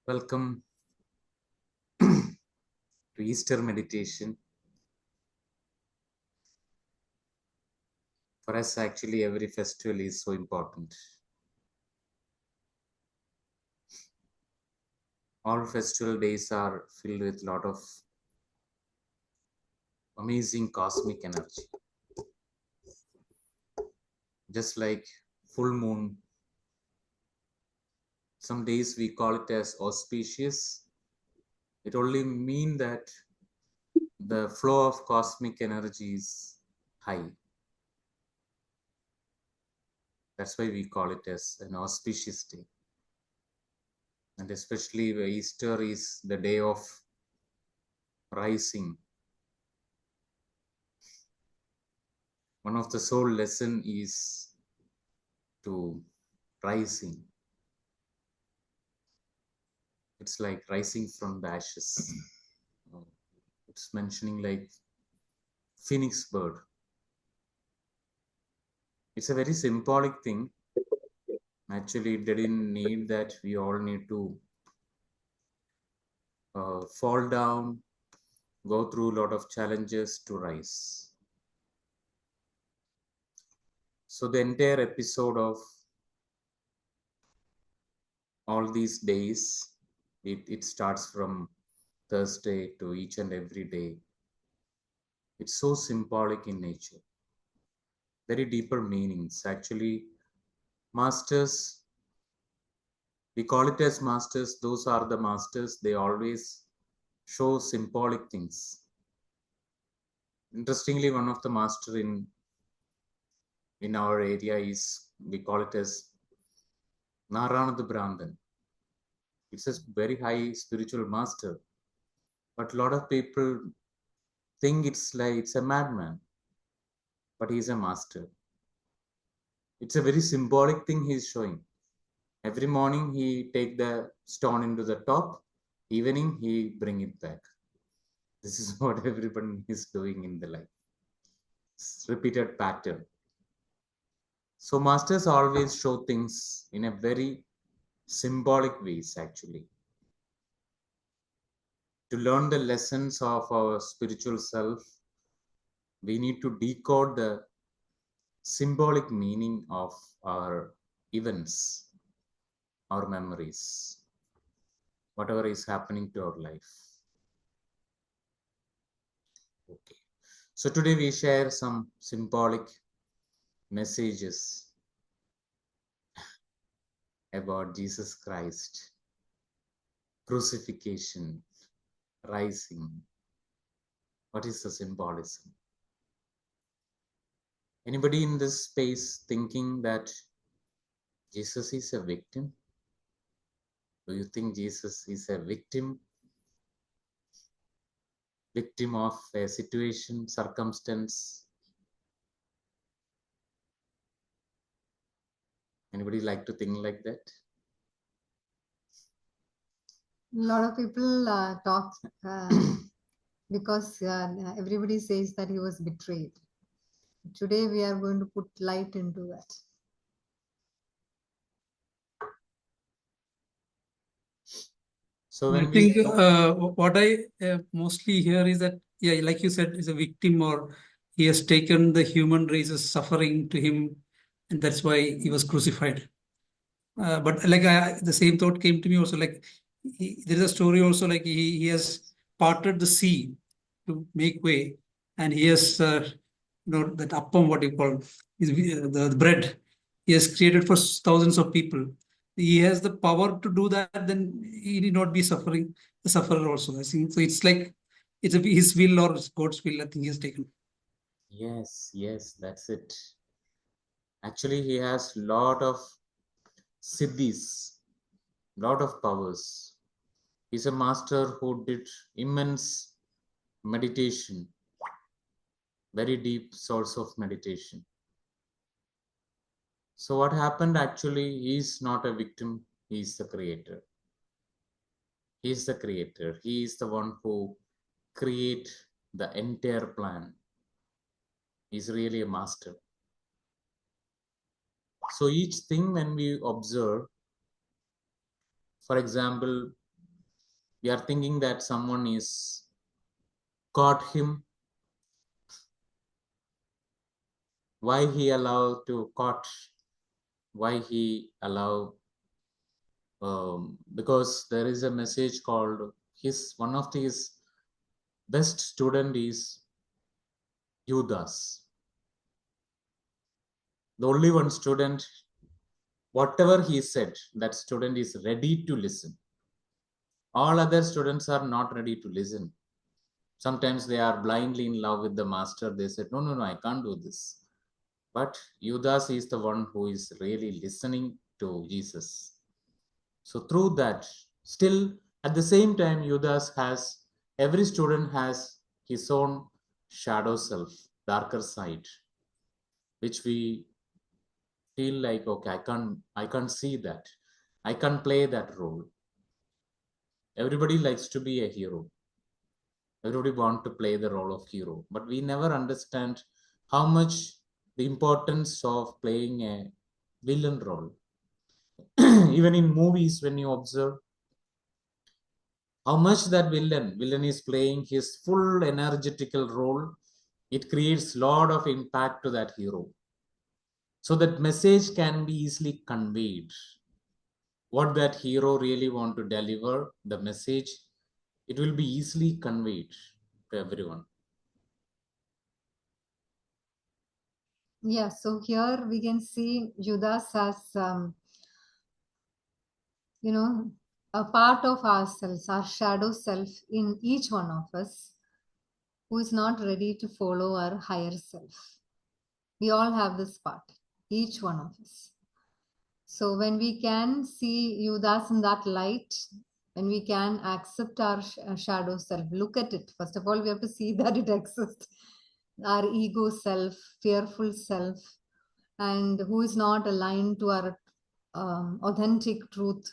Welcome to Easter meditation. For us, actually, every festival is so important. All festival days are filled with a lot of amazing cosmic energy. Just like full moon, some days we call it as auspicious. It only means that the flow of cosmic energy is high. That's why we call it as an auspicious day. And especially Easter is the day of rising. One of the soul lesson is to rising. It's like rising from the ashes. It's mentioning like phoenix bird. It's a very symbolic thing. Actually, it didn't need that we all need to fall down, go through a lot of challenges to rise. So the entire episode of all these days, it starts from Thursday to each and every day. It's so symbolic in nature. Very deeper meanings. Actually, masters, we call it as masters. Those are the masters. They always show symbolic things. Interestingly, one of the master in our area is, we call it as Naranad Brahman. It's a very high spiritual master, but a lot of people think it's like it's a madman, but he's a master. It's a very symbolic thing he's showing. Every morning he take the stone into the top, evening he bring it back. This is what everyone is doing in the life. It's repeated pattern. So masters always show things in a very symbolic ways actually. To learn the lessons of our spiritual self, we need to decode the symbolic meaning of our events, our memories, whatever is happening to our life. Okay. So today we share some symbolic messages about Jesus Christ, crucifixion, rising. What is the symbolism? Anybody in this space thinking that Jesus is a victim? Do you think Jesus is a victim? Victim of a situation, circumstance? Anybody like to think like that? A lot of people talk because everybody says that he was betrayed. Today we are going to put light into that. So I when think we what I mostly hear is that, yeah, like you said, is a victim, or he has taken the human race's suffering to him, and that's why he was crucified. But like the same thought came to me also. Like there is a story also, like he has parted the sea to make way, and he has that appam, what you call is the bread. He has created for thousands of people. He has the power to do that. Then he need not be suffering the sufferer also. I think so. It's like it's his will or God's will. I think he has taken. yes, that's it. Actually, he has lot of siddhis, lot of powers. He's a master who did immense meditation, very deep source of meditation. So what happened actually, he's not a victim, he's the creator. He's the creator. He is the one who create the entire plan. He's really a master. So each thing when we observe, for example, We are thinking that someone is caught him. Why he allowed to caught? Why he allow? Because there is a message called his one of his best student is Judas. The only one student, whatever he said, that student is ready to listen. All other students are not ready to listen. Sometimes they are blindly in love with the master. They said, no, no, no, I can't do this. But Judas is the one who is really listening to Jesus. So through that, still at the same time, Judas has, every student has his own shadow self, darker side, which we feel like, okay, I can't see that. I can't play that role. Everybody likes to be a hero. Everybody want to play the role of hero, but we never understand how much the importance of playing a villain role. Even in movies, when you observe how much that villain is playing his full energetical role, it creates lot of impact to that hero. So that message can be easily conveyed. What that hero really want to deliver, the message, it will be easily conveyed to everyone. Yeah, so here we can see Judas as, a part of ourselves, our shadow self in each one of us who is not ready to follow our higher self. We all have this part, each one of us. So when we can see Judas in that light, when we can accept our shadow self, look at it. First of all, we have to see that it exists. Our ego self, fearful self, and who is not aligned to our authentic truth.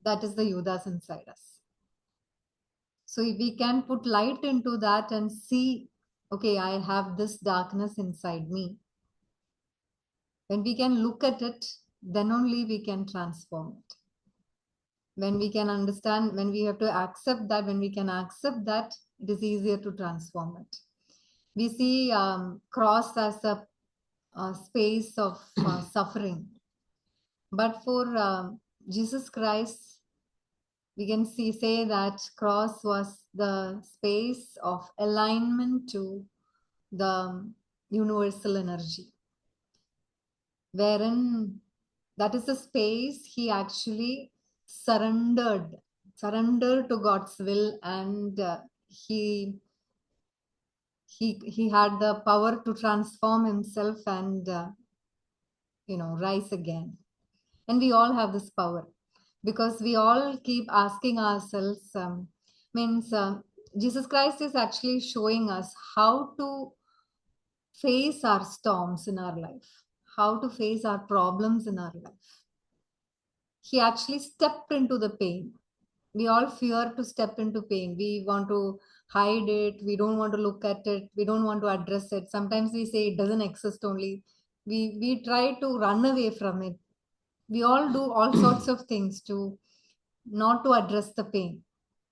That is the Judas inside us. So if we can put light into that and see, okay, I have this darkness inside me. When we can look at it, then only we can transform it. When we can understand, when we have to accept that, when we can accept that, it is easier to transform it. We see cross as a space of suffering. But for Jesus Christ, we can say that cross was the space of alignment to the universal energy, wherein that is the space he actually surrendered to God's will, and he had the power to transform himself and rise again. And we all have this power, because we all keep asking ourselves, means Jesus Christ is actually showing us how to face our storms in our life, how to face our problems in our life. He actually stepped into the pain. We all fear to step into pain. We want to hide it. We don't want to look at it. We don't want to address it. Sometimes we say it doesn't exist only. We try to run away from it. We all do all sorts of things to not to address the pain.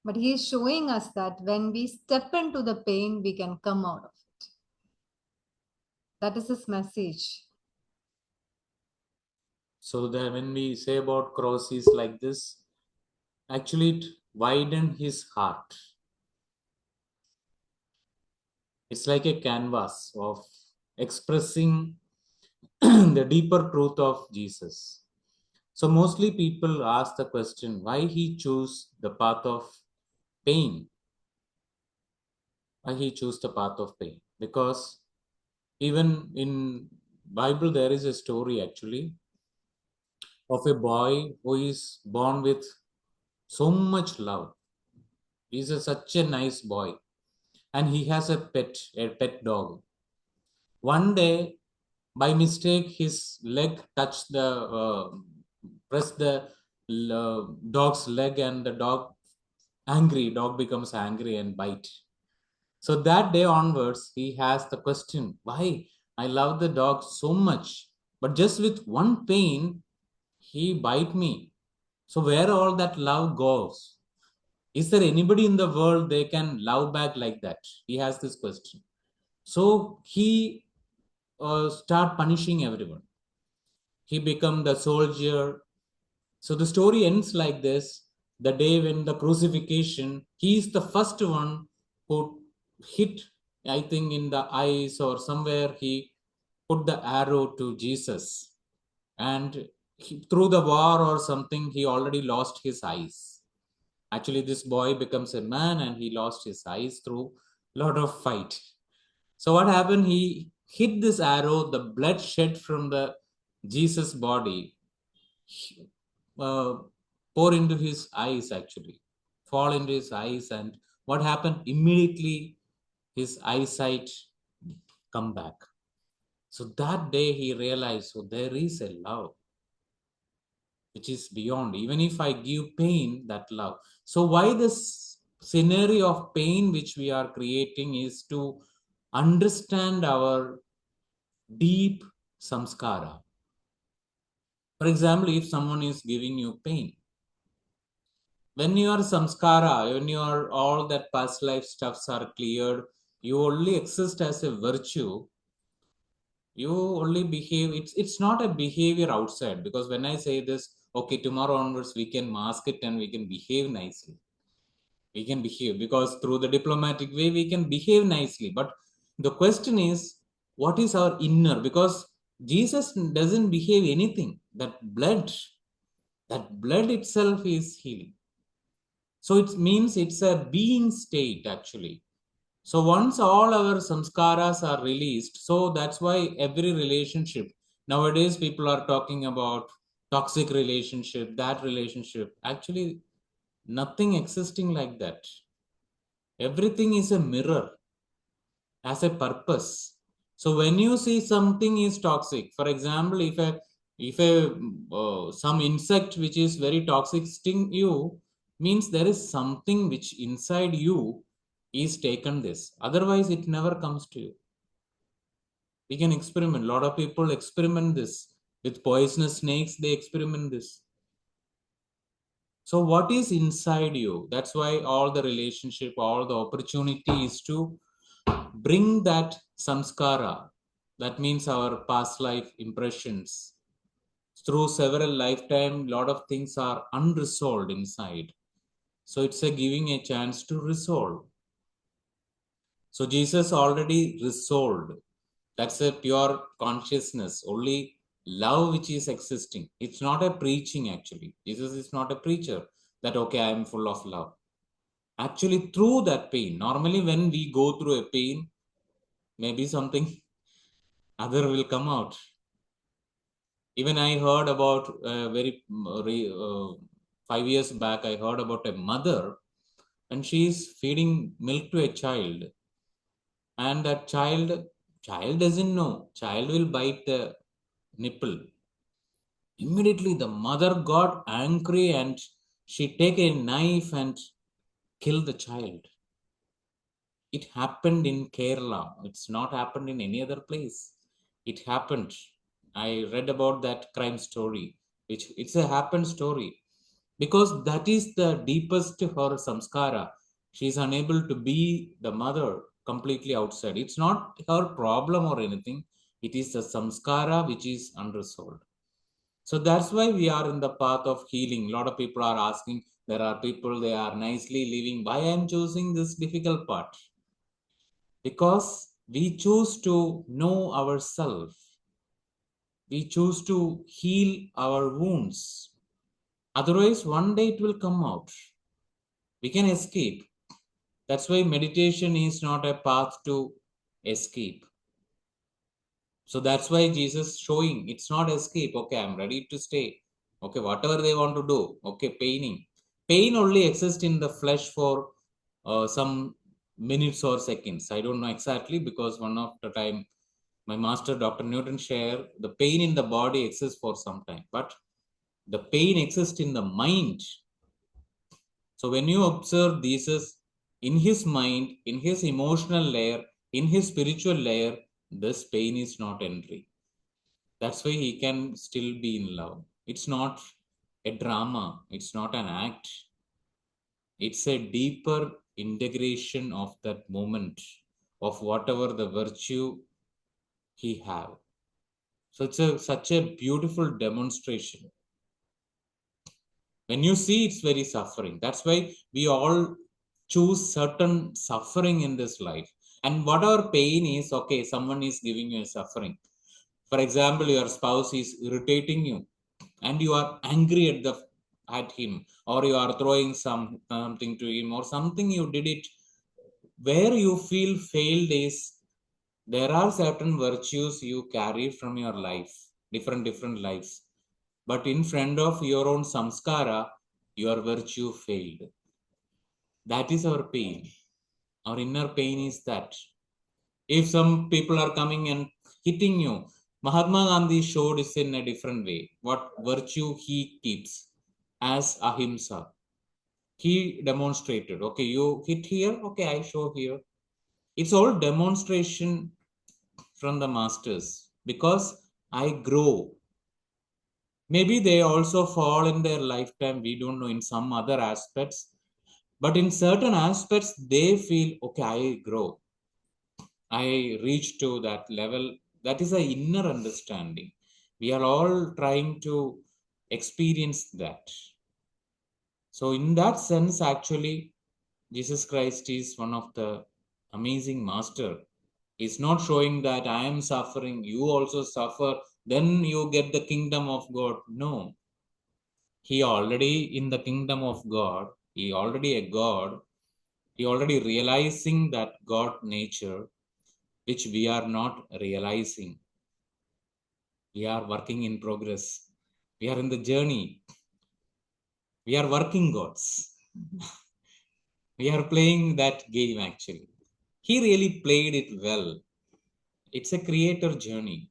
But he is showing us that when we step into the pain, we can come out of it. That is his message. So that when we say about crosses like this, actually it widened his heart. It's like a canvas of expressing the deeper truth of Jesus. So mostly people ask the question why he chose the path of pain. Why he chose the path of pain? Because even in Bible there is a story actually of a boy who is born with so much love. He's such a nice boy, and he has a pet dog. One day, by mistake, his leg touched pressed the dog's leg, and the dog becomes angry and bite. So that day onwards, he has the question, why I love the dog so much, but just with one pain, he bite me. So where all that love goes? Is there anybody in the world they can love back like that? He has this question. So he start punishing everyone. He become the soldier. So the story ends like this. The day when the crucifixion, he is the first one who hit, I think, in the eyes or somewhere, he put the arrow to Jesus. And through the war or something, he already lost his eyes. Actually, this boy becomes a man and he lost his eyes through a lot of fight. So what happened? He hit this arrow, the blood shed from the Jesus body uh, pour into his eyes, actually fall into his eyes. And what happened? Immediately his eyesight come back. So that day he realized, so there is a love which is beyond, even if I give pain, that love. So why this scenario of pain which we are creating is to understand our deep samskara. For example, if someone is giving you pain, when your samskara, when your all that past life stuffs are cleared, you only exist as a virtue. You only behave. It's not a behavior outside, because when I say this, okay, tomorrow onwards we can mask it and we can behave nicely. We can behave because through the diplomatic way we can behave nicely. But the question is, what is our inner? Because Jesus doesn't behave anything. That blood itself is healing. So it means it's a being state, actually. So once all our samskaras are released, so that's why every relationship, nowadays people are talking about toxic relationship, that relationship. Actually, nothing existing like that. Everything is a mirror, as a purpose. So when you see something is toxic, for example, if a some insect which is very toxic sting you, means there is something which inside you is taken this. Otherwise, it never comes to you. We can experiment. A lot of people experiment this with poisonous snakes. They experiment this. So what is inside you? That's why all the relationship, all the opportunity is to bring that samskara. That means our past life impressions. Through several lifetime, lot of things are unresolved inside. So it's a giving a chance to resolve. So Jesus already resolved. That's a pure consciousness. Only love which is existing. It's not a preaching, actually. Jesus is not a preacher that, okay, I am full of love. Actually, through that pain, normally when we go through a pain, maybe something other will come out. Even I heard about 5 years back, I heard about a mother and she is feeding milk to a child, and that child doesn't know. Child will bite the nipple. Immediately the mother got angry and she take a knife and kill the child. It happened in Kerala. It's not happened in any other place. It happened. I read about that crime story, which it's a happened story, because that is the deepest her samskara. She is unable to be the mother completely outside. It's not her problem or anything. It is the samskara which is unresolved. So that's why we are in the path of healing. A lot of people are asking, there are people, they are nicely living. Why I'm choosing this difficult part? Because we choose to know ourselves. We choose to heal our wounds. Otherwise, one day it will come out. We can escape. That's why meditation is not a path to escape. So that's why Jesus showing it's not escape. Okay, I'm ready to stay. Okay, whatever they want to do. Okay, paining. Pain only exists in the flesh for some minutes or seconds. I don't know exactly, because one of the time my master Dr. Newton shared the pain in the body exists for some time, but the pain exists in the mind. So when you observe Jesus in his mind, in his emotional layer, in his spiritual layer, this pain is not entering. That's why he can still be in love. It's not a drama. It's not an act. It's a deeper integration of that moment of whatever the virtue he have. So it's such a beautiful demonstration. When you see, it's very suffering. That's why we all choose certain suffering in this life. And whatever pain is, okay, someone is giving you a suffering. For example, your spouse is irritating you and you are angry at him, or you are throwing something to him, or something you did it where you feel failed is there are certain virtues you carry from your life, different lives, but in front of your own samskara, your virtue failed. That is our pain. Our inner pain is that. If some people are coming and hitting you, Mahatma Gandhi showed this in a different way. What virtue he keeps as ahimsa. He demonstrated, okay, you hit here, okay, I show here. It's all demonstration from the masters because I grow. Maybe they also fall in their lifetime, we don't know, in some other aspects, but in certain aspects they feel, okay, I grow, I reach to that level. That is a inner understanding. We are all trying to experience that. So in that sense, actually, Jesus Christ is one of the amazing master. He's not showing that I am suffering, you also suffer, then you get the kingdom of God. No, he already in the kingdom of God, he already a God, he already realizing that God nature, which we are not realizing. We are working in progress. We are in the journey. We are working gods. We are playing that game actually. He really played it well. It's a creator journey.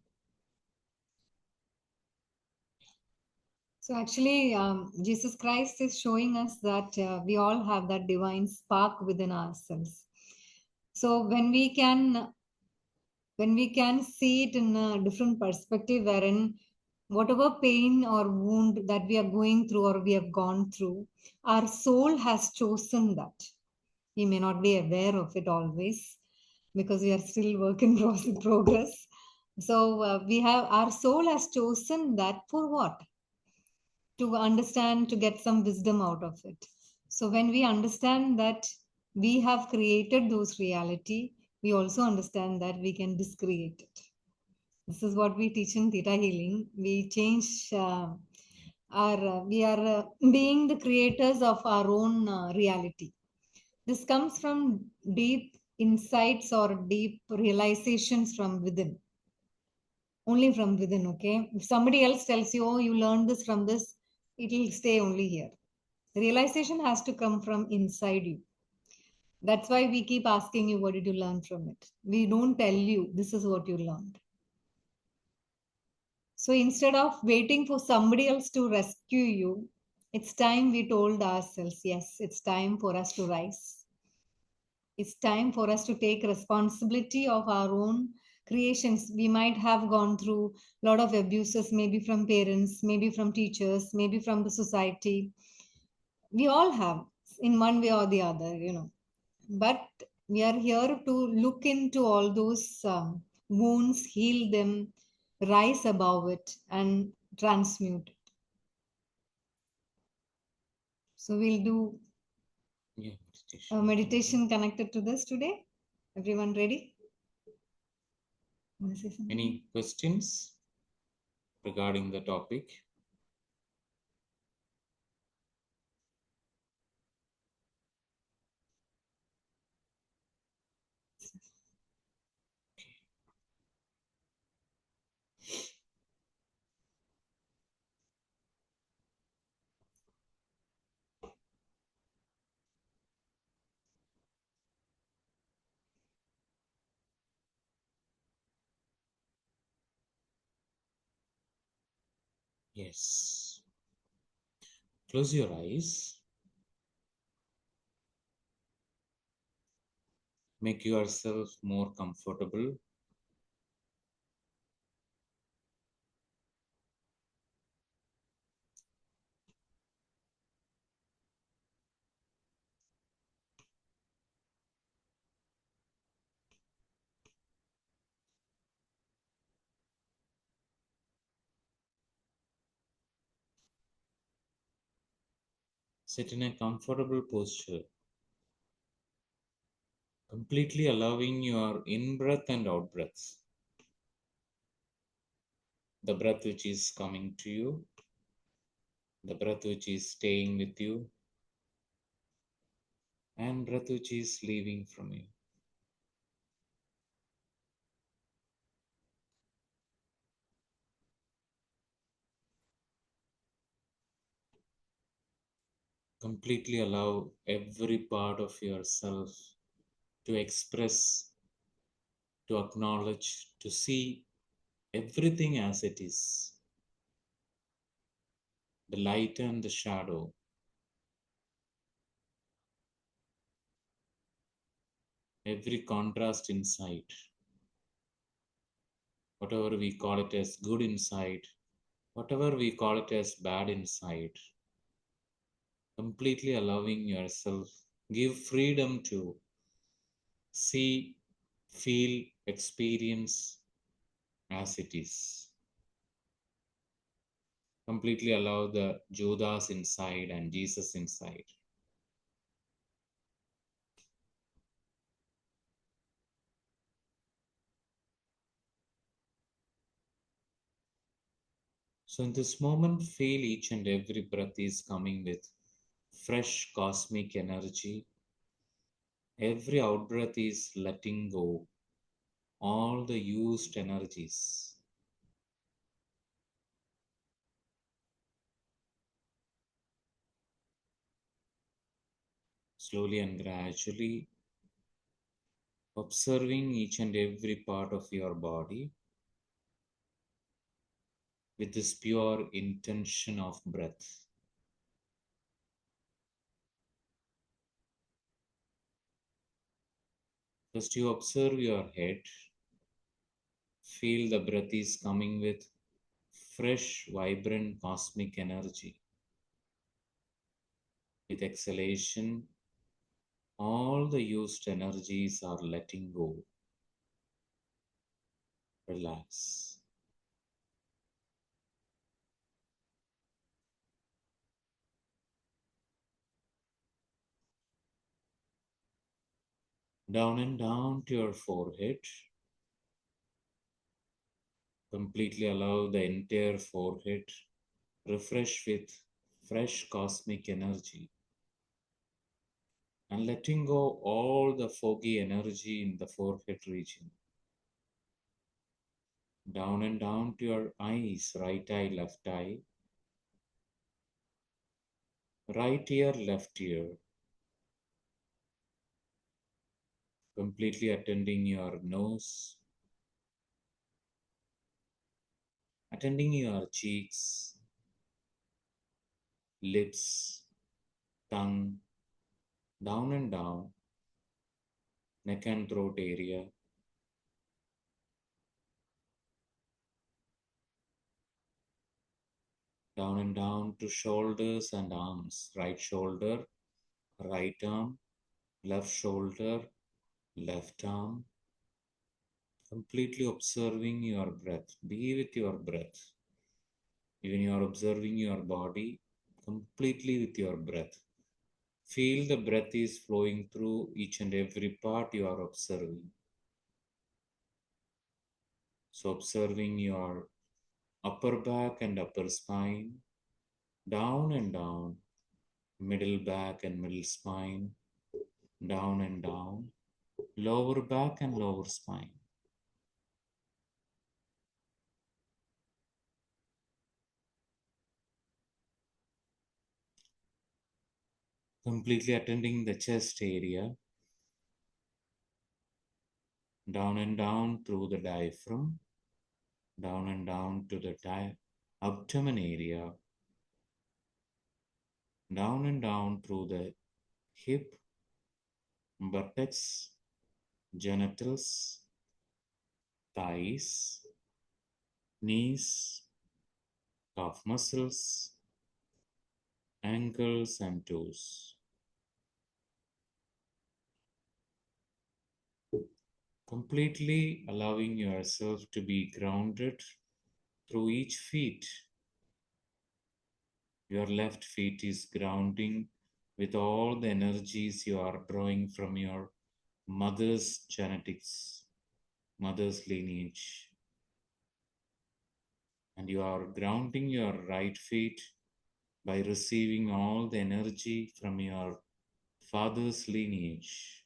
So actually, Jesus Christ is showing us that we all have that divine spark within ourselves. So when we can see it in a different perspective, wherein whatever pain or wound that we are going through or we have gone through, our soul has chosen that. We may not be aware of it always because we are still work in progress. So we have our soul has chosen that for what? To understand, to get some wisdom out of it. So when we understand that we have created those reality, we also understand that we can discreate it. This is what we teach in Theta Healing. We change we are being the creators of our own reality. This comes from deep insights or deep realizations from within. Only from within, okay? If somebody else tells you, oh, you learned this from this, it will stay only here. The realization has to come from inside you. That's why we keep asking you, what did you learn from it? We don't tell you, this is what you learned. So instead of waiting for somebody else to rescue you, it's time we told ourselves, yes, it's time for us to rise. It's time for us to take responsibility of our own creations. We might have gone through a lot of abuses, maybe from parents, maybe from teachers, maybe from the society. We all have in one way or the other, you know. But we are here to look into all those wounds, heal them, rise above it, and transmute it. So we'll do Yeah, a meditation connected to this today. Everyone ready? Want to say something? Any questions regarding the topic? Yes. Close your eyes. Make yourself more comfortable. Sit in a comfortable posture, completely allowing your in breath and out breath. The breath which is coming to you, the breath which is staying with you, and breath which is leaving from you. Completely allow every part of yourself to express, to acknowledge, to see everything as it is, the light and the shadow, every contrast inside, whatever we call it as good inside, whatever we call it as bad inside, completely allowing yourself, give freedom to see, feel, experience as it is. Completely allow the Judas inside and Jesus inside. So, in this moment, feel each and every breath is coming with fresh cosmic energy. Every out breath is letting go all the used energies. Slowly and gradually, observing each and every part of your body with this pure intention of breath. First, you observe your head. Feel the breath is coming with fresh, vibrant cosmic energy. With exhalation, all the used energies are letting go. Relax. Down and down to your forehead. Completely allow the entire forehead refresh with fresh cosmic energy and letting go all the foggy energy in the forehead region. Down and down to your eyes, right eye, left eye, right ear, left ear. Completely attending your nose, attending your cheeks, lips, tongue, down and down, neck and throat area, down and down to shoulders and arms, right shoulder, right arm, left shoulder, left arm, completely observing your breath. Be with your breath. Even you are observing your body completely with your breath. Feel the breath is flowing through each and every part you are observing. So, observing your upper back and upper spine, down and down, middle back and middle spine, down and down, lower back and lower spine. Completely attending the chest area, down and down through the diaphragm, down and down to the abdomen area, down and down through the hip, buttocks, genitals, thighs, knees, calf muscles, ankles, and toes. Completely allowing yourself to be grounded through each feet. Your left feet is grounding with all the energies you are drawing from your mother's genetics, mother's lineage. And you are grounding your right feet by receiving all the energy from your father's lineage.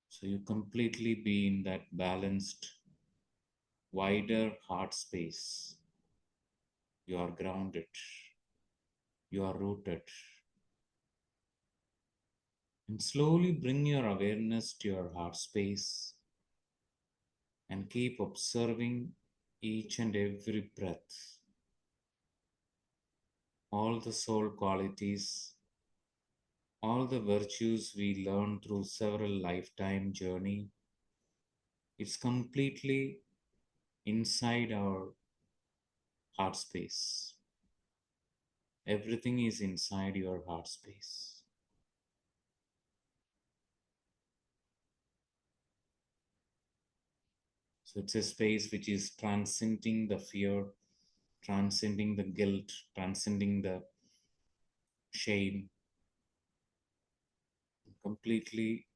So you completely be in that balanced, wider heart space. You are grounded, you are rooted. And slowly bring your awareness to your heart space and keep observing each and every breath, all the soul qualities, all the virtues we learn through several lifetime journey. It's completely inside our heart space. Everything is inside your heart space. So it's a space which is transcending the fear, transcending the guilt, transcending the shame, completely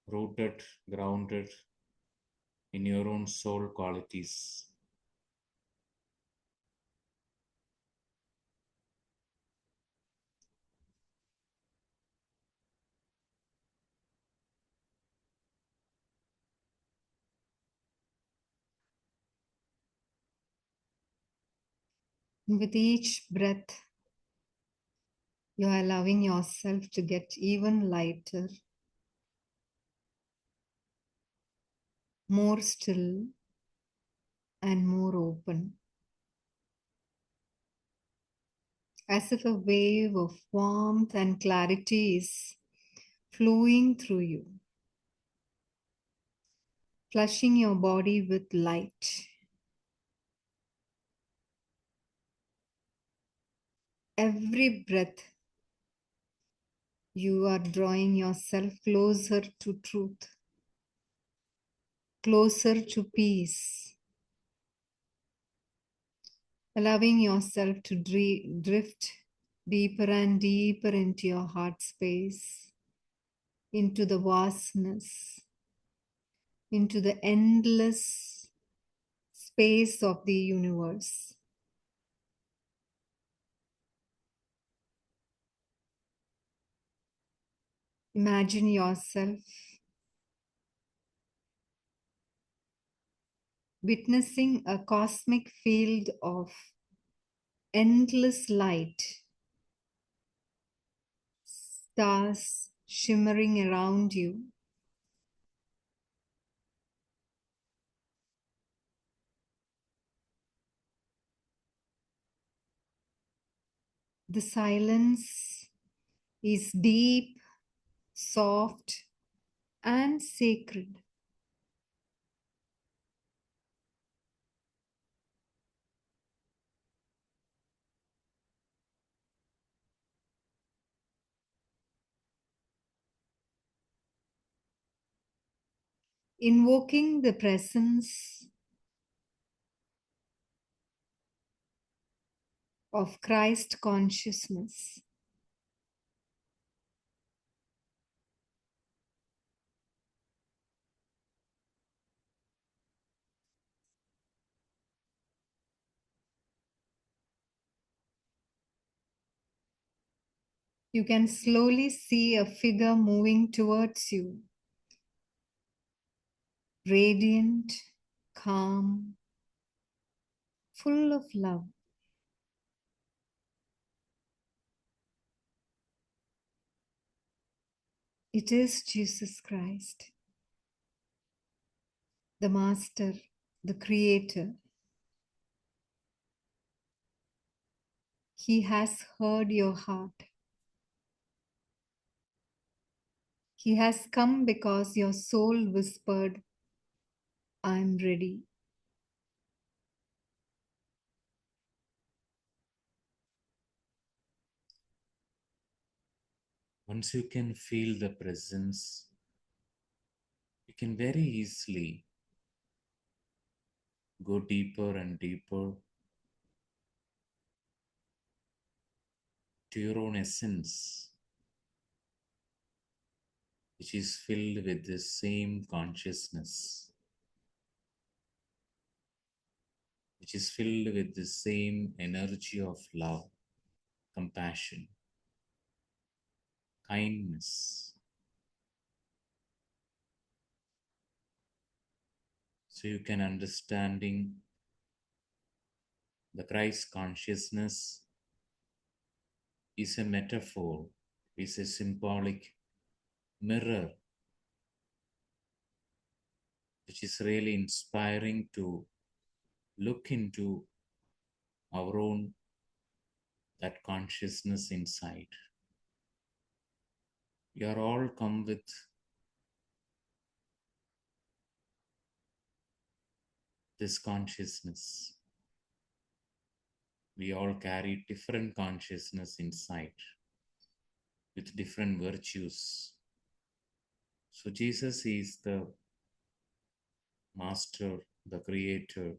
rooted, grounded in your own soul qualities. With each breath, you are allowing yourself to get even lighter, more still, and more open, as if a wave of warmth and clarity is flowing through you, flushing your body with light. Every breath, you are drawing yourself closer to truth, closer to peace, allowing yourself to drift deeper and deeper into your heart space, into the vastness, into the endless space of the universe. Imagine yourself witnessing a cosmic field of endless light, stars shimmering around you, the silence is deep, soft, and sacred. Invoking the presence of Christ consciousness. You can slowly see a figure moving towards you, radiant, calm, full of love. It is Jesus Christ, the Master, the Creator. He has heard your heart. He has come because your soul whispered, I am ready. Once you can feel the presence, you can very easily go deeper and deeper to your own essence, which is filled with the same consciousness, which is filled with the same energy of love, compassion, kindness. So you can understanding the Christ consciousness is a metaphor, is a symbolic mirror, which is really inspiring to look into our own that consciousness inside. We are all come with this consciousness. We all carry different consciousness inside with different virtues. So Jesus is the master, the creator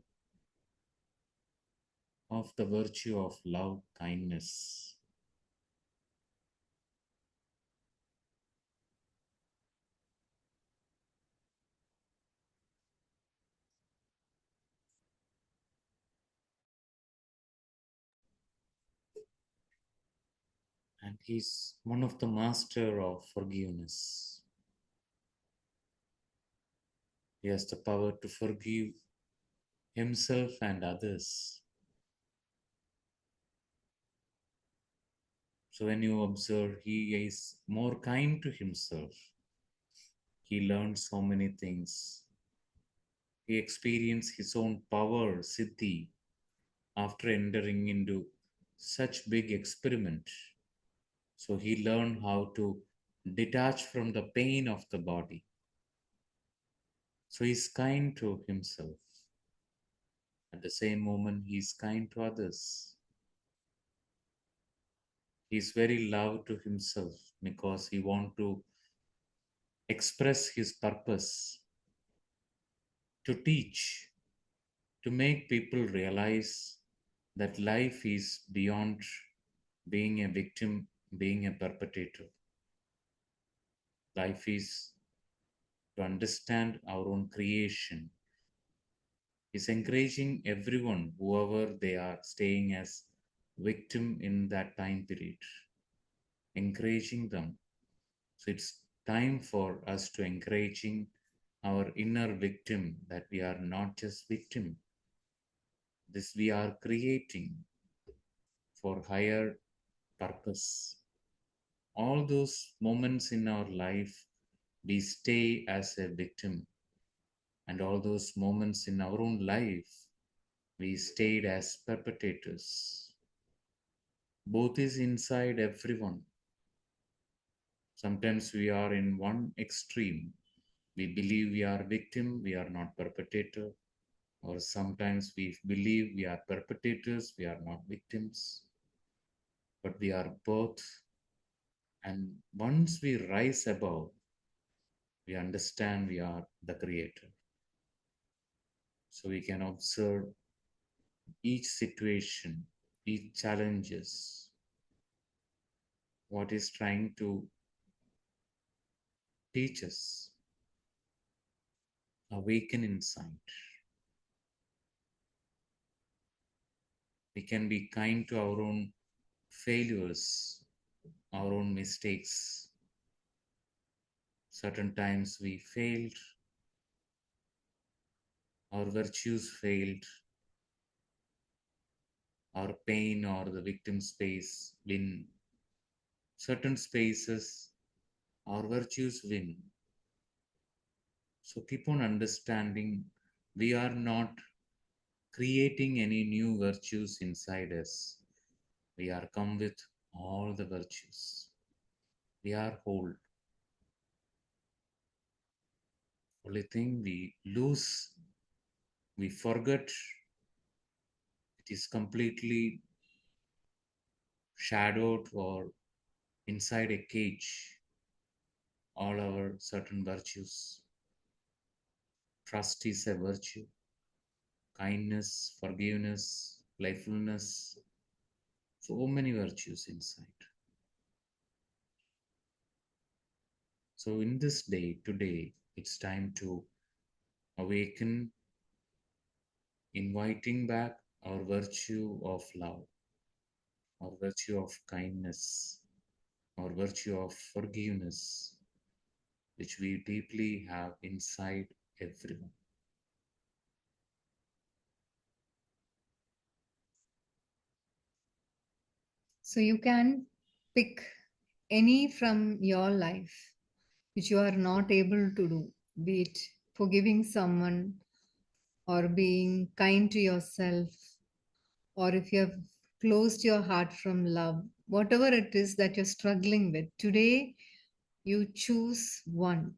of the virtue of love, kindness. And he's one of the master of forgiveness. He has the power to forgive himself and others. So when you observe, he is more kind to himself. He learned so many things. He experienced his own power, siddhi, after entering into such big experiment. So he learned how to detach from the pain of the body. So he's kind to himself. At the same moment, he's kind to others. He's very love to himself because he wants to express his purpose, to teach, to make people realize that life is beyond being a victim, being a perpetrator. Life is to understand our own creation. He's encouraging everyone, whoever they are, staying as victim in that time period, encouraging them. So it's time for us to encouraging our inner victim that we are not just victim. This we are creating for higher purpose. All those moments in our life, we stay as a victim. And all those moments in our own life, we stayed as perpetrators. Both is inside everyone. Sometimes we are in one extreme. We believe we are victim, we are not perpetrator. Or sometimes we believe we are perpetrators, we are not victims. But we are both. And once we rise above, we understand we are the creator. So we can observe each situation, each challenges, what is trying to teach us, awaken inside. We can be kind to our own failures, our own mistakes. Certain times we failed, our virtues failed, our pain or the victim space win. Certain spaces, our virtues win. So keep on understanding we are not creating any new virtues inside us. We are come with all the virtues. We are whole. Only thing we lose, we forget, it is completely shadowed or inside a cage, all our certain virtues. Trust is a virtue, kindness, forgiveness, playfulness. So many virtues inside. So, in this day, today, it's time to awaken, inviting back our virtue of love, our virtue of kindness, our virtue of forgiveness, which we deeply have inside everyone. So you can pick any from your life which you are not able to do, be it forgiving someone or being kind to yourself, or if you have closed your heart from love, whatever it is that you're struggling with, today you choose one.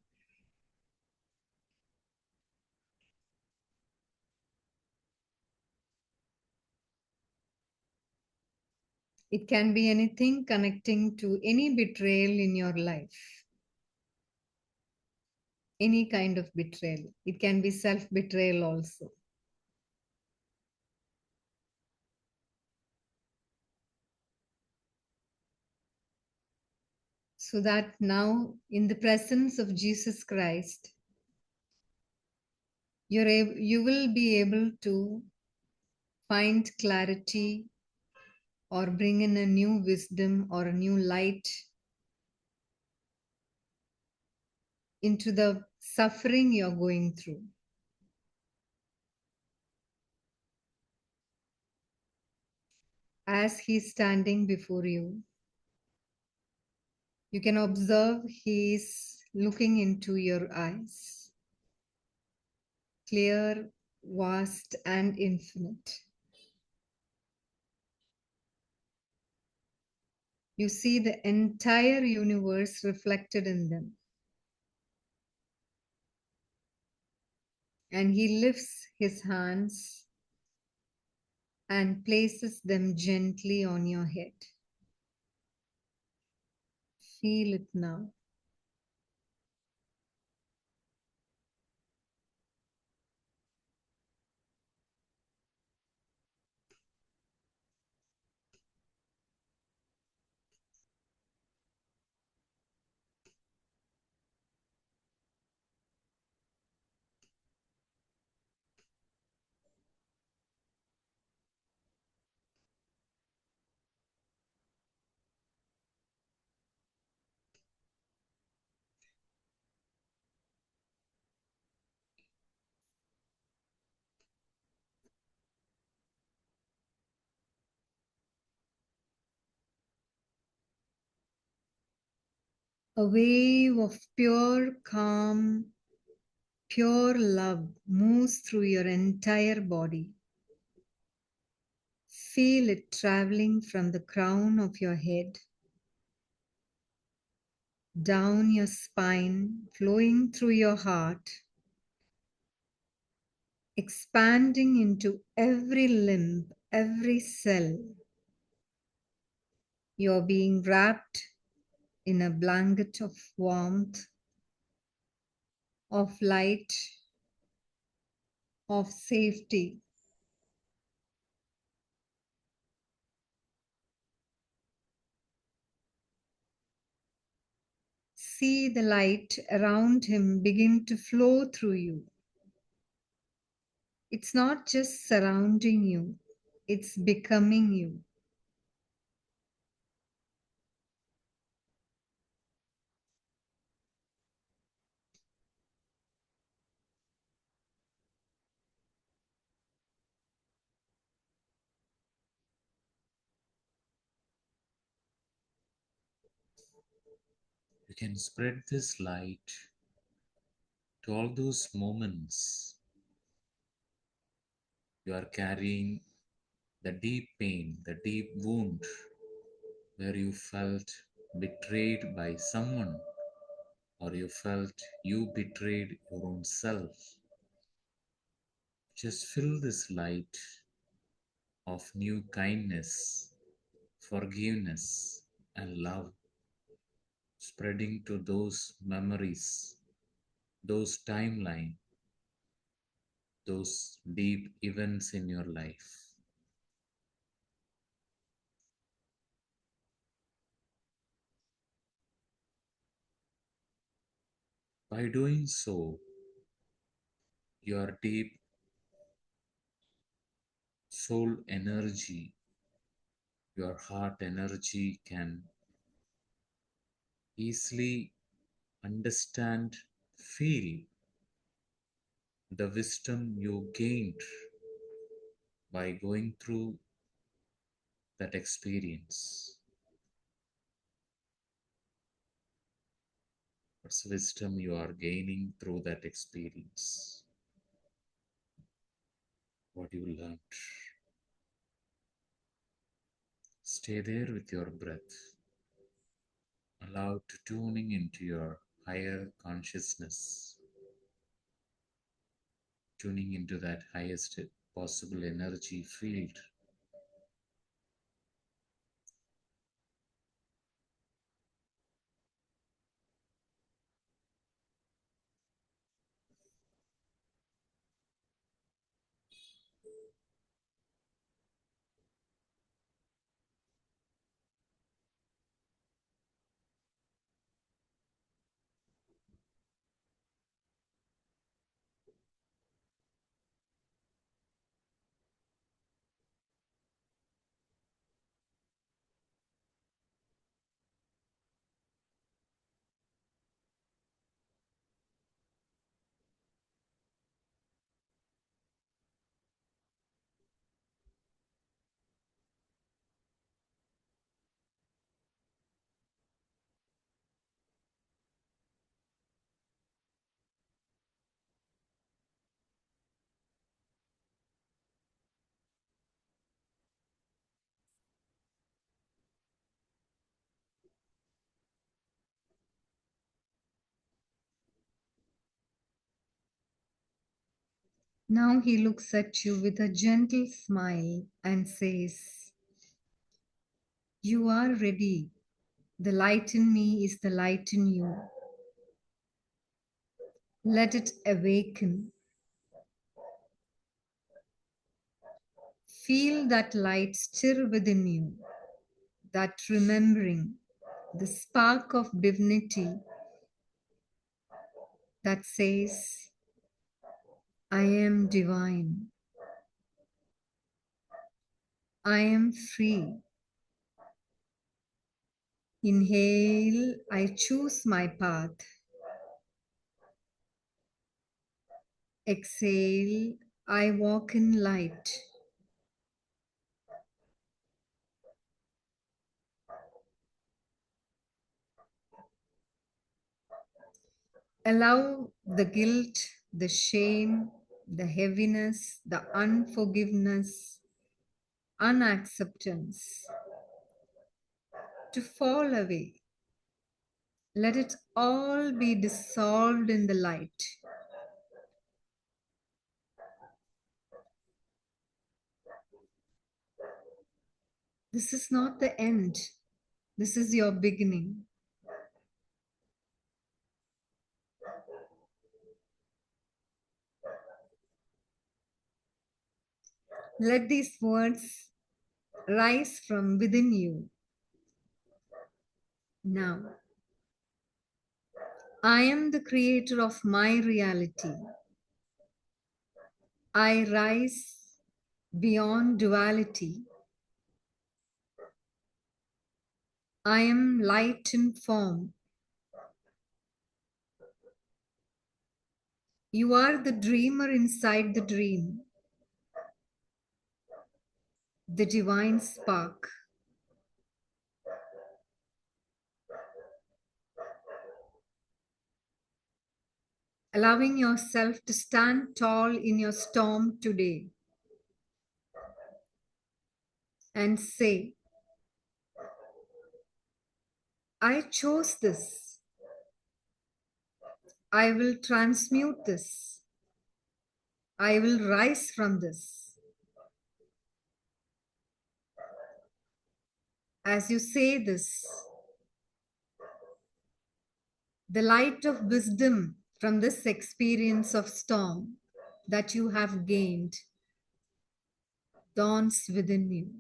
It can be anything connecting to any betrayal in your life, any kind of betrayal. It can be self betrayal also. So that now, in the presence of Jesus Christ, you will be able to find clarity or bring in a new wisdom or a new light into the suffering you're going through. As He's standing before you, you can observe He is looking into your eyes, clear, vast, and infinite. You see the entire universe reflected in them. And He lifts His hands and places them gently on your head. Feel it now. A wave of pure calm, pure love moves through your entire body. Feel it traveling from the crown of your head, down your spine, flowing through your heart, expanding into every limb, every cell. You're being wrapped in a blanket of warmth, of light, of safety. See the light around him begin to flow through you. It's not just surrounding you, it's becoming you. You can spread this light to all those moments you are carrying, the deep pain, the deep wound where you felt betrayed by someone, or you felt you betrayed your own self. Just fill this light of new kindness, forgiveness, and love, spreading to those memories, those timeline, those deep events in your life. By doing so, your deep soul energy, your heart energy can easily understand, feel the wisdom you gained by going through that experience. What's wisdom you are gaining through that experience? What you learned. Stay there with your breath. Allow to tuning into your higher consciousness, tuning into that highest possible energy field. Now he looks at you with a gentle smile and says, "You are ready. The light in me is the light in you. Let it awaken. Feel that light stir within you, that remembering, the spark of divinity that says, I am divine. I am free. Inhale, I choose my path. Exhale, I walk in light. Allow the guilt, the shame, the heaviness, the unforgiveness, unacceptance to fall away. Let it all be dissolved in the light. This is not the end. This is your beginning. Let these words rise from within you. Now, I am the creator of my reality. I rise beyond duality. I am light in form. You are the dreamer inside the dream, the divine spark. Allowing yourself to stand tall in your storm today and say, I chose this. I will transmute this. I will rise from this. As you say this, the light of wisdom from this experience of storm that you have gained dawns within you.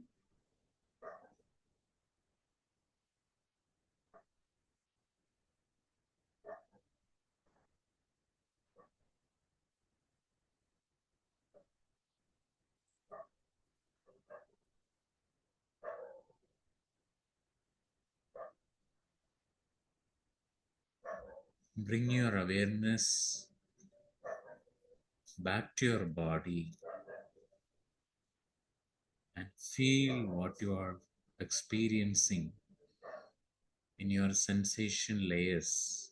Bring your awareness back to your body and feel what you are experiencing in your sensation layers,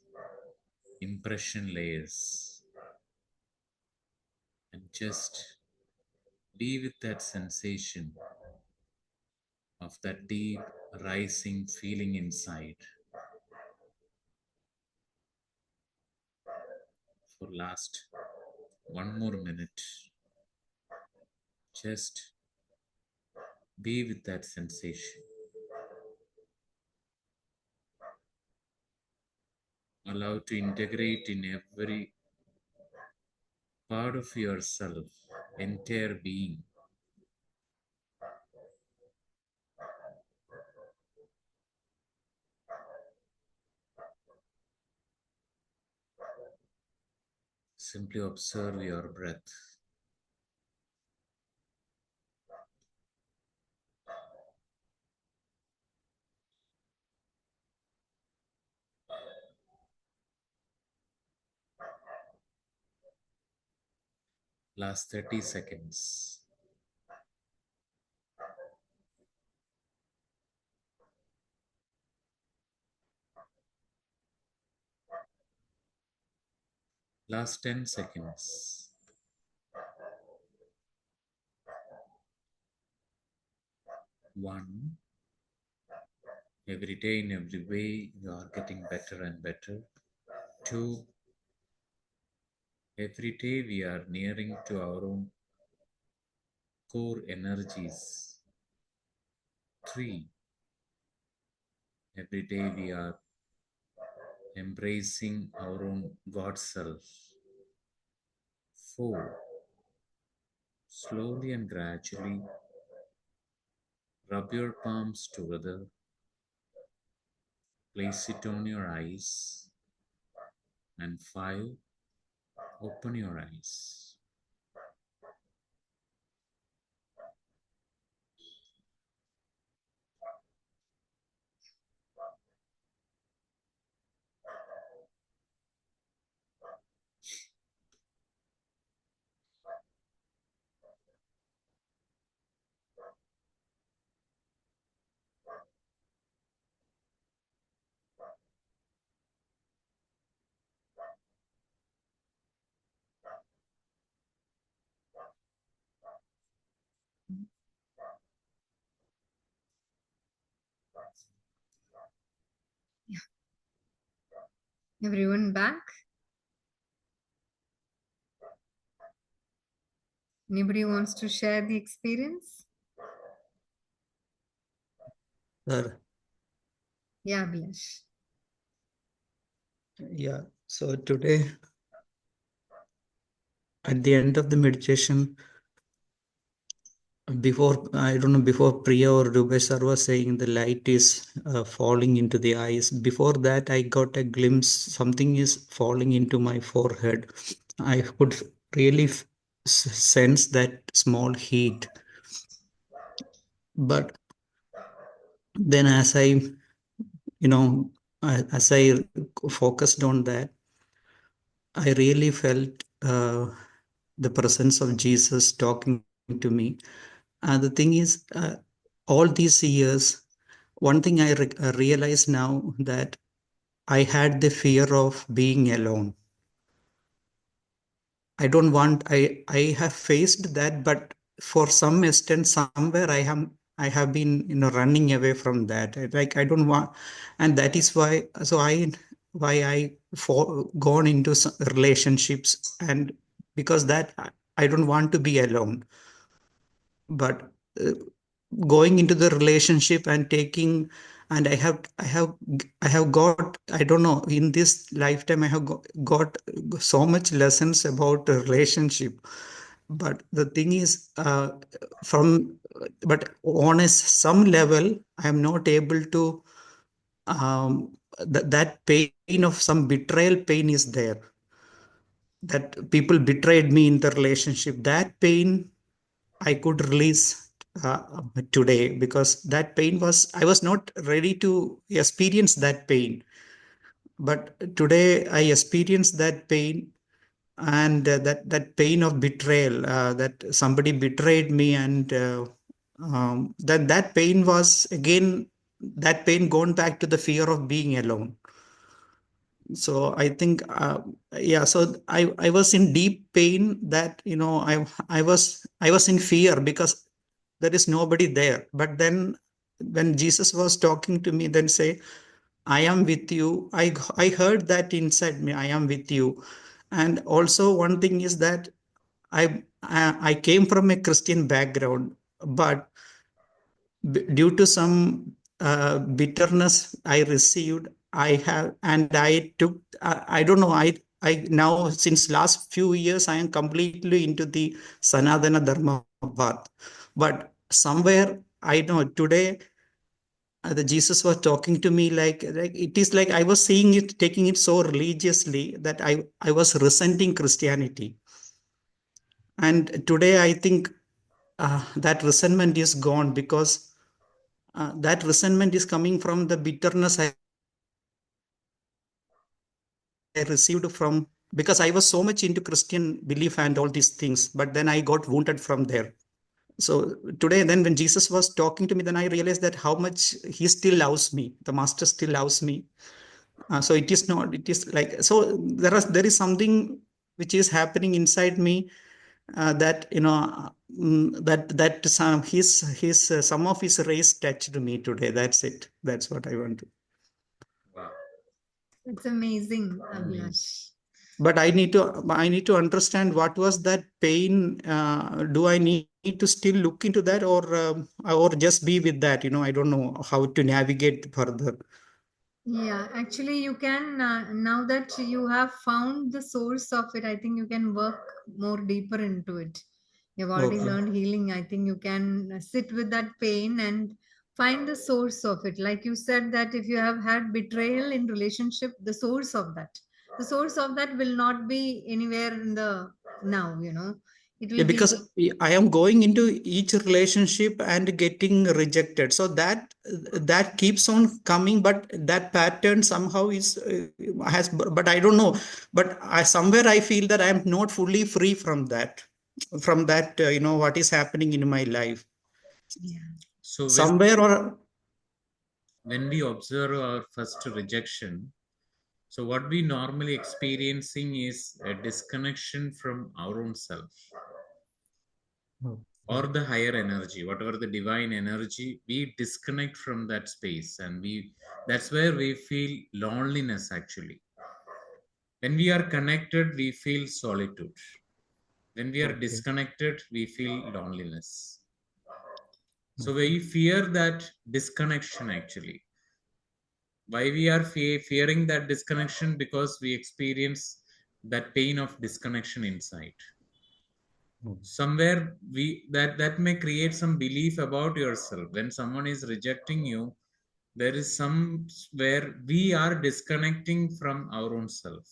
impression layers, and just be with that sensation of that deep rising feeling inside for last one more minute. Just be with that sensation. Allow to integrate in every part of yourself, entire being. Simply observe your breath. Last 30 seconds. Last 10 seconds. 1. Every day in every way you are getting better and better. 2. Every day we are nearing to our own core energies. 3. Every day we are embracing our own God self. 4. Slowly and gradually rub your palms together. Place it on your eyes. And 5. Open your eyes. Everyone back? Anybody wants to share the experience? Sir, Yeah, Abhilash. yeah. So today, at the end of the meditation, before Priya or Rubesh sir was saying the light is falling into the eyes. Before that, I got a glimpse, something is falling into my forehead. I could really sense that small heat. But then as I focused on that, I really felt the presence of Jesus talking to me. The thing is, all these years, one thing I realize now that I had the fear of being alone. I have faced that, but for some extent, somewhere I have been, running away from that. Like I don't want, and that is why I gone into relationships, and because that I don't want to be alone. But going into the relationship and taking, and I have got, I don't know, in this lifetime I have got so much lessons about the relationship. But the thing is, from but on some level I am not able to, that pain of some betrayal pain is there, that people betrayed me in the relationship. That pain I could release today, because that pain was, I was not ready to experience that pain. but today I experienced that pain, and that pain of betrayal, that somebody betrayed me, and that pain was again, that pain gone back to the fear of being alone. So I think, yeah, so I was in deep pain, that I was in fear because there is nobody there. But then when Jesus was talking to me, then say, I am with you, I heard that inside me, I am with you. And also one thing is that I came from a Christian background, but due to some bitterness I received, I have, and I took, I don't know, I now, since last few years, I am completely into the Sanatana Dharma path. But somewhere, I know today, the Jesus was talking to me, like it is like I was seeing it, taking it so religiously, that I was resenting Christianity. And today I think that resentment is gone, because that resentment is coming from the bitterness I received from, because I was so much into Christian belief and all these things, but then I got wounded from there. So today, then when Jesus was talking to me, then I realized that how much he still loves me, the master still loves me. So it is not, it is like, so there is something which is happening inside me, that that some his some of his race touched me today. That's it. That's what I want to. Wow. It's amazing, Abhilash. Yes. But I need to understand what was that pain. Do I need to still look into that, or just be with that? I don't know how to navigate further. Yeah, actually, you can, now that you have found the source of it, I think you can work more deeper into it. You've already Okay. learned healing. I think you can sit with that pain and find the source of it. Like you said, that if you have had betrayal in relationship, the source of that will not be anywhere in the now, it Yeah, will be. because I am going into each relationship and getting rejected. So that keeps on coming, but that pattern somehow is has. But I don't know. But somewhere I feel that I am not fully free from that. What is happening in my life. Yeah. So Somewhere or when we observe our first rejection, so what we normally experiencing is a disconnection from our own self or the higher energy, whatever the divine energy, we disconnect from that space, and that's where we feel loneliness actually. When we are connected, we feel solitude. When we are okay. disconnected, we feel loneliness. So Okay. we fear that disconnection actually. Why we are fearing that disconnection? Because we experience that pain of disconnection inside. Somewhere that may create some belief about yourself. When someone is rejecting you, there is some where we are disconnecting from our own self,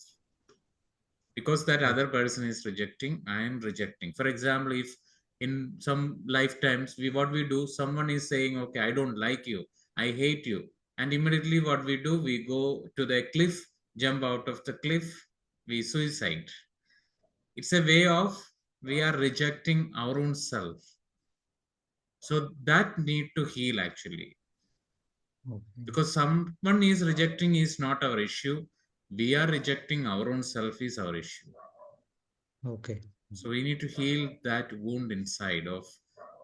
because that other person is rejecting, I am rejecting. For example, if in some lifetimes what we do, someone is saying, okay, I don't like you, I hate you, and immediately what we do, we go to the cliff, jump out of the cliff, we suicide. It's a way of we are rejecting our own self. So that need to heal actually, because someone is rejecting is not our issue, we are rejecting our own self is our issue. Okay. So we need to heal that wound inside of.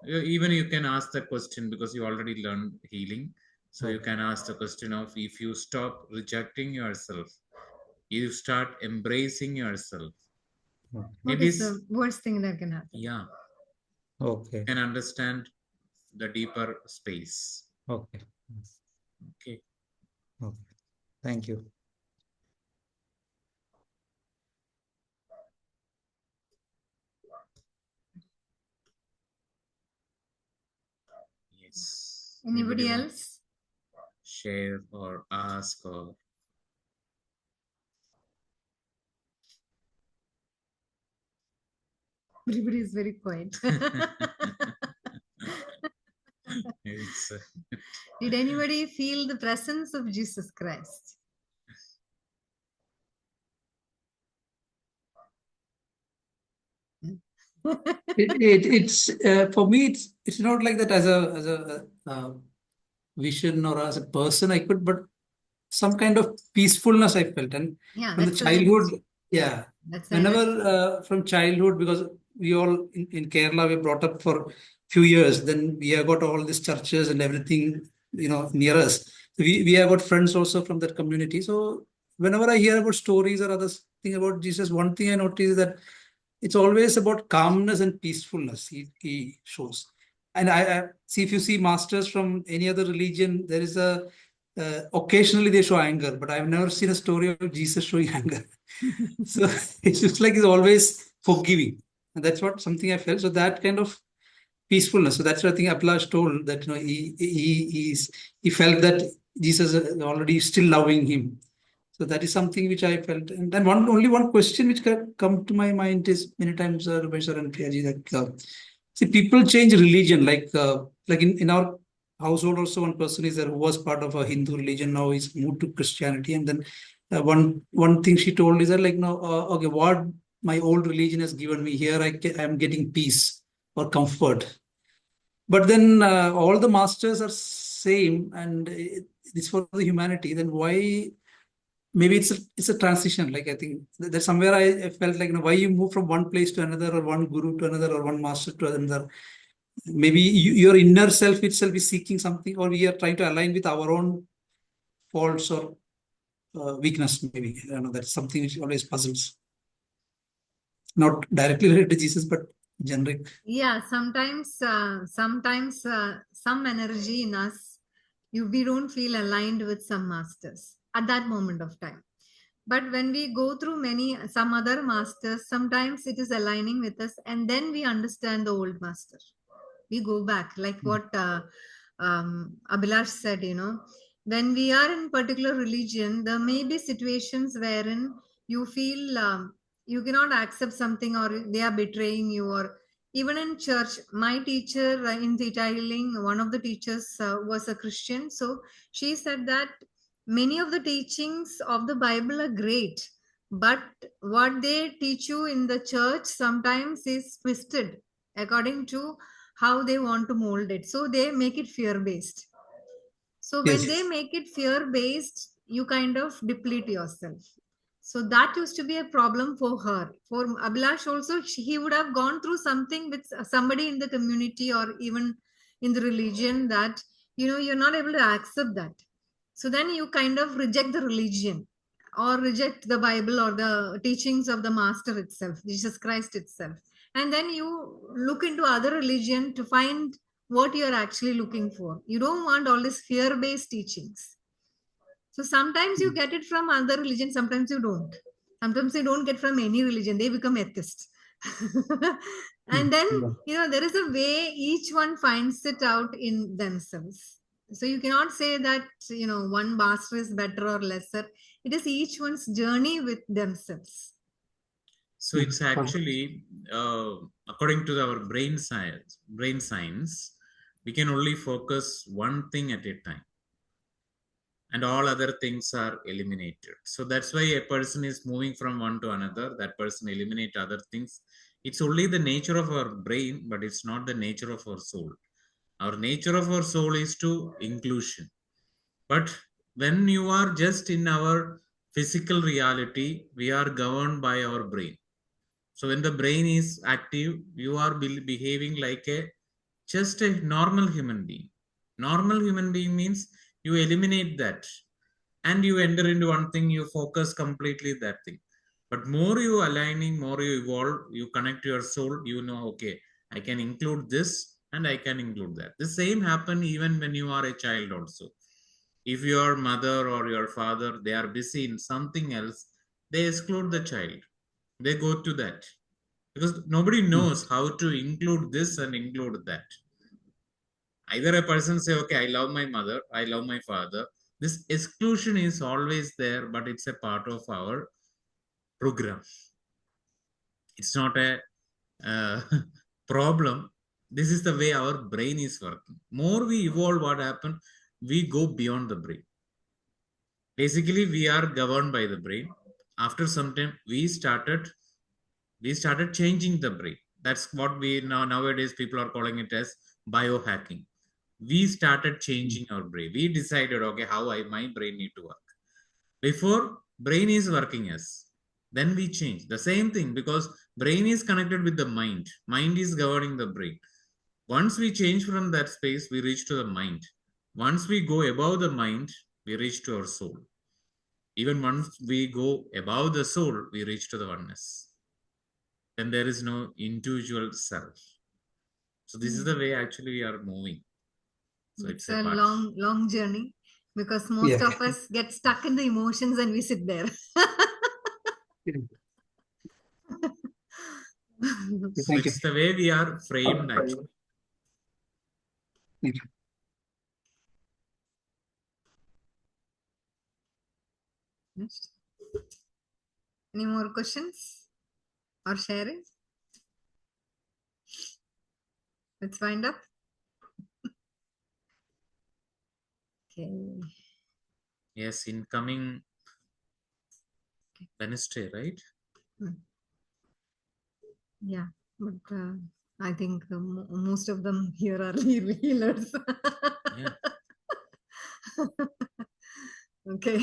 Even you can ask the question, because you already learned healing. So you can ask the question of, if you stop rejecting yourself, you start embracing yourself. What Maybe is the worst thing that can happen? yeah, Okay. can understand the deeper space. Okay. Okay. Okay. Thank you. Yes. Anybody else? Share or ask or. Everybody is very quiet. Yes. Did anybody feel the presence of Jesus Christ? It's for me. It's not like that as a vision or as a person I could, but some kind of peacefulness I felt, and Yeah, from the that's the energy. childhood, Yeah, yeah. that's the Whenever energy. from childhood, because we all in Kerala we brought up for few years, then we have got all these churches and everything, near us. We have got friends also from that community. So whenever I hear about stories or other thing about Jesus, one thing I notice is that it's always about calmness and peacefulness he shows. And I see, if you see masters from any other religion, there is a occasionally they show anger, but I've never seen a story of Jesus showing anger. So it's just like he's always forgiving. And that's what something I felt. So that kind of peacefulness. So that's what I think Ablash told, that he felt that Jesus is already still loving him. So that is something which I felt. And then only one question which can come to my mind is many times, Rupesh sir and Priyaji, that see, people change religion. Like in our household also, one person is there who was part of a Hindu religion, now he's moved to Christianity. And then one thing she told is that, like, no, okay, what my old religion has given me, here I am getting peace or comfort. But then all the masters are same, and it's for the humanity. Then why? Maybe it's a transition. Like, I think that somewhere I felt like, why you move from one place to another, or one guru to another, or one master to another. Maybe your inner self itself is seeking something, or we are trying to align with our own faults or weakness. Maybe I don't know. That's something which always puzzles. Not directly related to Jesus, but generic. Yeah, sometimes some energy in us, we don't feel aligned with some masters at that moment of time. But when we go through some other masters, sometimes it is aligning with us, and then we understand the old master. We go back, like what Abhilash said. When we are in particular religion, there may be situations wherein you feel you cannot accept something, or they are betraying you. Or even in church, my teacher in detailing, one of the teachers was a Christian. So she said that many of the teachings of the Bible are great, but what they teach you in the church sometimes is twisted according to how they want to mold it. So they make it fear based. So when they Yes. make it fear based, you kind of deplete yourself. So that used to be a problem for her. For Abhilash also, he would have gone through something with somebody in the community or even in the religion, that you're not able to accept that. So then you kind of reject the religion, or reject the Bible or the teachings of the master itself, Jesus Christ itself. And then you look into other religion to find what you're actually looking for. You don't want all these fear-based teachings. So sometimes you get it from other religion, sometimes you don't. Sometimes you don't get from any religion, they become atheists. And then, there is a way each one finds it out in themselves. So you cannot say that, one master is better or lesser. It is each one's journey with themselves. So it's actually, according to our brain science, we can only focus one thing at a time, and all other things are eliminated. So that's why a person is moving from one to another. That person eliminate other things. It's only the nature of our brain, but it's not the nature of our soul. Our nature of our soul is to inclusion. But when you are just in our physical reality, we are governed by our brain. So when the brain is active, you are behaving like a just a normal human being. Normal human being means you eliminate that and you enter into one thing, you focus completely that thing. But more you aligning, more you evolve, you connect your soul, okay, I can include this and I can include that. The same happen even when you are a child also. If your mother or your father, they are busy in something else, they exclude the child. They go to that because nobody knows how to include this and include that. Either a person say, okay, I love my mother, I love my father. This exclusion is always there, but it's a part of our program. It's not a uh, problem. This is the way our brain is working. More we evolve, what happens, we go beyond the brain. Basically, we are governed by the brain. After some time, we started changing the brain. That's what we nowadays people are calling it as biohacking. We started changing our brain. We decided, okay, how my brain need to work. Before, brain is working as. Then we change. The same thing, because brain is connected with the mind. Mind is governing the brain. Once we change from that space, we reach to the mind. Once we go above the mind, we reach to our soul. Even once we go above the soul, we reach to the oneness. Then there is no individual self. So this is the way actually we are moving. So It's it's a a part. long journey, because most Yeah. of us get stuck in the emotions and we sit there. So Thank you. it's the way we are framed actually. Thank you. Next. Any more questions or sharing? Let's wind up. Okay. Yes, in coming Wednesday, right? Yeah, but I think most of them here are healers. Yeah. Okay.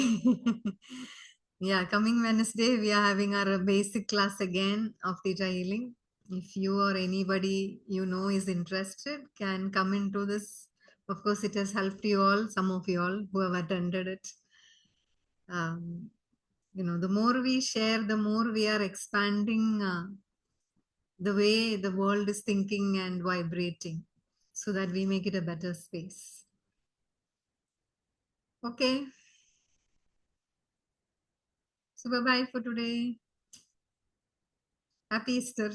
Yeah, coming Wednesday, we are having our basic class again of theta healing. If you or anybody you know is interested, can come into this. Of course, it has helped you all, some of you all who have attended it. The more we share, the more we are expanding the way the world is thinking and vibrating, so that we make it a better space. Okay. So bye-bye for today. Happy Easter.